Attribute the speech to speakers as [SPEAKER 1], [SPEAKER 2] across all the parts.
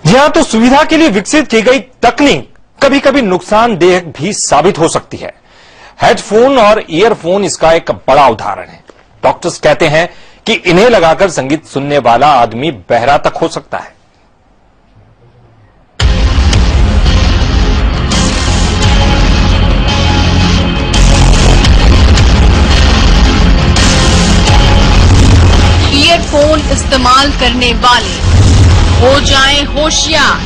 [SPEAKER 1] जी हां, तो सुविधा के लिए विकसित की गई तकनीक कभी कभी नुकसानदेह भी साबित हो सकती है। हेडफोन और ईयरफोन इसका एक बड़ा उदाहरण है। डॉक्टर्स कहते हैं कि इन्हें लगाकर संगीत सुनने वाला आदमी बहरा तक हो सकता है।
[SPEAKER 2] ईयरफोन इस्तेमाल करने वाले हो जाएं होशियार।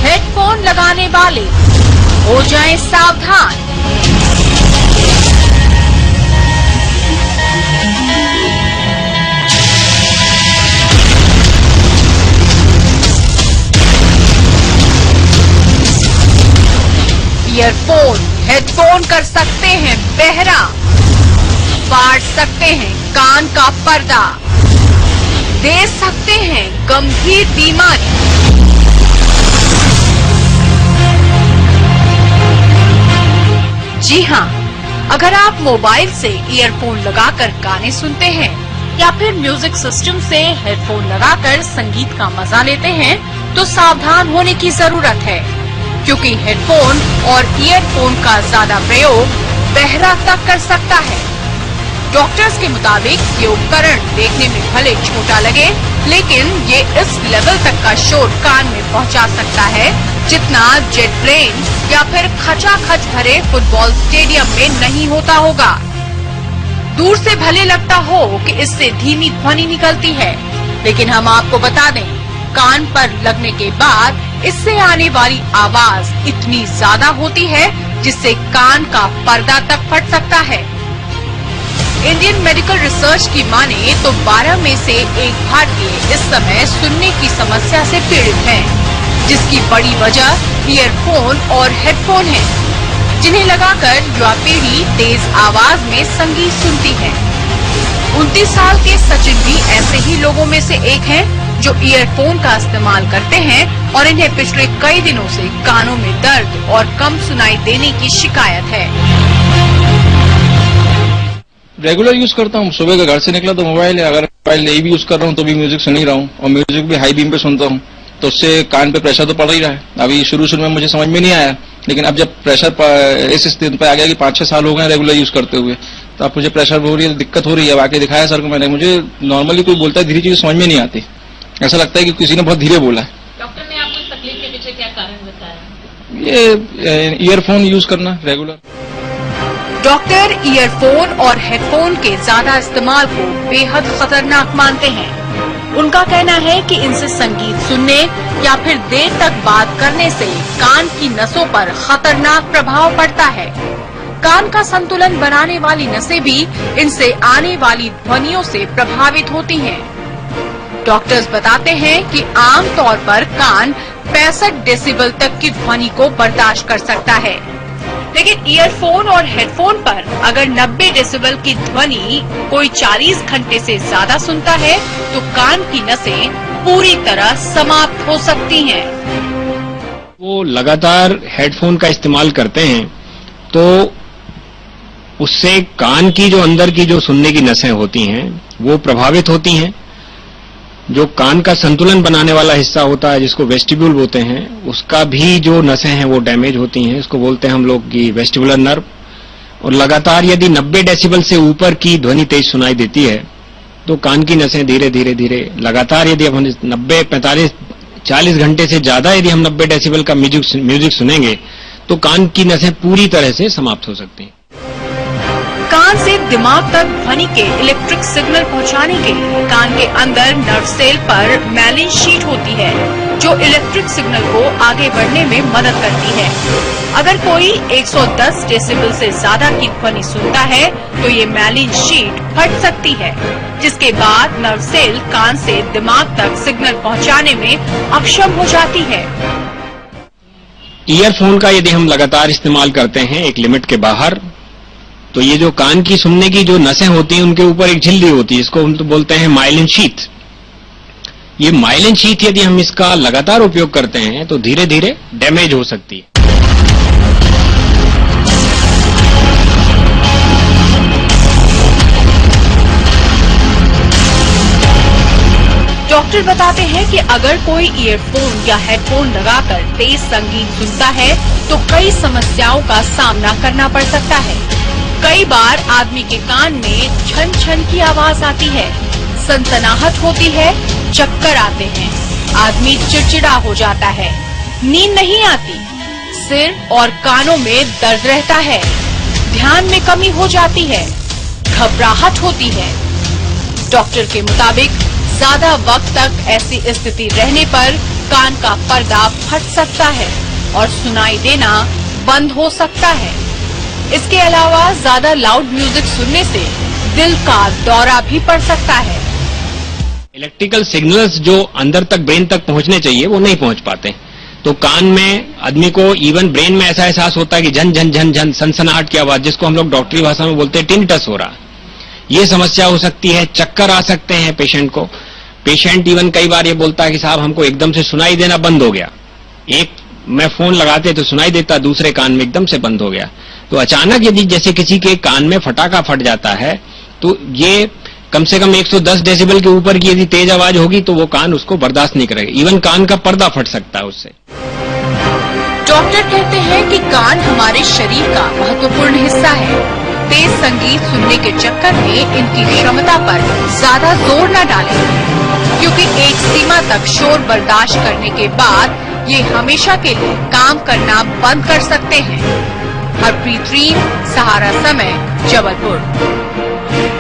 [SPEAKER 2] हेडफोन लगाने वाले हो जाएं सावधान। ईयरफोन हेडफोन कर सकते हैं बहरा, फाड़ सकते हैं कान का पर्दा, दे सकते हैं गंभीर बीमारी। जी हां, अगर आप मोबाइल से ईयरफोन लगाकर गाने सुनते हैं या फिर म्यूजिक सिस्टम से हेडफोन लगाकर संगीत का मजा लेते हैं तो सावधान होने की जरूरत है, क्योंकि हेडफोन और ईयरफोन का ज्यादा प्रयोग बहरा तक कर सकता है। डॉक्टर्स के मुताबिक ये उपकरण देखने में भले छोटा लगे, लेकिन ये इस लेवल तक का शोर कान में पहुंचा सकता है जितना जेट प्लेन या फिर खचाखच भरे फुटबॉल स्टेडियम में नहीं होता होगा। दूर से भले लगता हो कि इससे धीमी ध्वनि निकलती है, लेकिन हम आपको बता दें, कान पर लगने के बाद इससे आने वाली आवाज इतनी ज्यादा होती है जिससे कान का पर्दा तक फट सकता है। इंडियन मेडिकल रिसर्च की माने तो 12 में से एक भारतीय इस समय सुनने की समस्या से पीड़ित हैं, जिसकी बड़ी वजह ईयरफोन और हेडफोन है, जिन्हें लगाकर युवा पीढ़ी तेज आवाज में संगीत सुनती है। 29 साल के सचिन भी ऐसे ही लोगों में से एक हैं जो ईयरफोन का इस्तेमाल करते हैं और इन्हें पिछले कई दिनों से कानों में दर्द और कम सुनाई देने की शिकायत है।
[SPEAKER 3] रेगुलर यूज करता हूँ। सुबह का घर से निकला तो मोबाइल है, अगर मोबाइल नहीं भी यूज कर रहा हूँ तो भी म्यूजिक सुन ही रहा हूँ, और म्यूजिक भी हाई बीम पे सुनता हूँ, तो उससे कान पे प्रेशर तो पड़ ही रहा है। अभी शुरू में मुझे समझ में नहीं आया, लेकिन अब जब प्रेशर इस स्थिति पे आ गया कि 5-6 साल हो गए रेगुलर यूज करते हुए, तो अब मुझे प्रेशर हो रही है, दिक्कत हो रही है। आके दिखाया सर को मैंने, मुझे नॉर्मली कोई बोलता है धीरे चीजें समझ में नहीं आती, ऐसा लगता है कि किसी ने बहुत धीरे बोला है।
[SPEAKER 2] डॉक्टर ने आपको इस तकलीफ के पीछे क्या कारण बताया?
[SPEAKER 3] ये ईयरफोन यूज करना रेगुलर।
[SPEAKER 2] डॉक्टर ईयरफोन और हेडफोन के ज्यादा इस्तेमाल को बेहद खतरनाक मानते हैं। उनका कहना है कि इनसे संगीत सुनने या फिर देर तक बात करने से कान की नसों पर खतरनाक प्रभाव पड़ता है। कान का संतुलन बनाने वाली नसें भी इनसे आने वाली ध्वनियों से प्रभावित होती हैं। डॉक्टर्स बताते हैं कि आम तौर पर कान 65 डेसिबल तक की ध्वनि को बर्दाश्त कर सकता है, लेकिन ईयरफोन और हेडफोन पर अगर 90 डेसिबल की ध्वनि कोई 40 घंटे से ज्यादा सुनता है तो कान की नसें पूरी तरह समाप्त हो सकती हैं।
[SPEAKER 4] वो लगातार हेडफोन का इस्तेमाल करते हैं तो उससे कान की जो अंदर की जो सुनने की नसें होती हैं वो प्रभावित होती हैं। जो कान का संतुलन बनाने वाला हिस्सा होता है जिसको वेस्टिब्यूल बोलते हैं, उसका भी जो नसें हैं वो डैमेज होती हैं। इसको बोलते हैं हम लोग की वेस्टिबुलर नर्व। और लगातार यदि 90 डेसिबल से ऊपर की ध्वनि तेज सुनाई देती है तो कान की नसें धीरे धीरे धीरे लगातार, यदि हम 90, 45, 40 घंटे से ज्यादा यदि हम 90 डेसिबल का म्यूजिक सुनेंगे तो कान की नसें पूरी तरह से समाप्त हो सकती हैं।
[SPEAKER 2] कान से दिमाग तक ध्वनि के इलेक्ट्रिक सिग्नल पहुंचाने के लिए कान के अंदर नर्व सेल पर मैलिन शीट होती है, जो इलेक्ट्रिक सिग्नल को आगे बढ़ने में मदद करती है। अगर कोई 110 डेसिबल से ज्यादा की ध्वनि सुनता है तो ये मैलिन शीट फट सकती है, जिसके बाद नर्व सेल कान से दिमाग तक सिग्नल पहुंचाने में अक्षम हो जाती है।
[SPEAKER 4] ईयरफोन का यदि हम लगातार इस्तेमाल करते हैं एक लिमिट के बाहर, तो ये जो कान की सुनने की जो नसें होती हैं उनके ऊपर एक झिल्ली होती है, इसको हम तो बोलते हैं माइलिन शीथ। ये माइलिन शीथ यदि हम इसका लगातार उपयोग करते हैं तो धीरे धीरे डैमेज हो सकती है।
[SPEAKER 2] डॉक्टर बताते हैं कि अगर कोई ईयरफोन या हेडफोन लगाकर तेज संगीत सुनता है तो कई समस्याओं का सामना करना पड़ सकता है। कई बार आदमी के कान में छन छन की आवाज आती है, सनसनाहट होती है, चक्कर आते हैं, आदमी चिड़चिड़ा हो जाता है, नींद नहीं आती, सिर और कानों में दर्द रहता है, ध्यान में कमी हो जाती है, घबराहट होती है। डॉक्टर के मुताबिक ज्यादा वक्त तक ऐसी स्थिति रहने पर कान का पर्दा फट सकता है और सुनाई देना बंद हो सकता है। इसके अलावा ज्यादा लाउड म्यूजिक सुनने से दिल का दौरा भी पड़ सकता है।
[SPEAKER 4] इलेक्ट्रिकल सिग्नल्स जो अंदर तक ब्रेन तक पहुंचने चाहिए वो नहीं पहुंच पाते, तो कान में आदमी को इवन ब्रेन में ऐसा एहसास होता है कि झन झन झन झन सनसनाहट की आवाज, जिसको हम लोग डॉक्टरी भाषा में बोलते हैं टिंटस हो रहा, ये समस्या हो सकती है। चक्कर आ सकते हैं पेशेंट को। पेशेंट इवन कई बार ये बोलता है कि साहब हमको एकदम से सुनाई देना बंद हो गया, एक मैं फोन लगाते तो सुनाई देता, दूसरे कान में एकदम से बंद हो गया। तो अचानक यदि जैसे किसी के कान में फटाका फट जाता है तो ये कम से कम 110 डेसिबल के ऊपर की यदि तेज आवाज होगी तो वो कान उसको बर्दाश्त नहीं करेगा, इवन कान का पर्दा फट सकता है उससे।
[SPEAKER 2] डॉक्टर कहते हैं कि कान हमारे शरीर का महत्वपूर्ण हिस्सा है। तेज संगीत सुनने के चक्कर में इनकी क्षमता पर ज्यादा जोर न डालें, क्योंकि एक सीमा तक शोर बर्दाश्त करने के बाद ये हमेशा के लिए काम करना बंद कर सकते हैं। हरप्रीत रीम, सहारा समय, जबलपुर।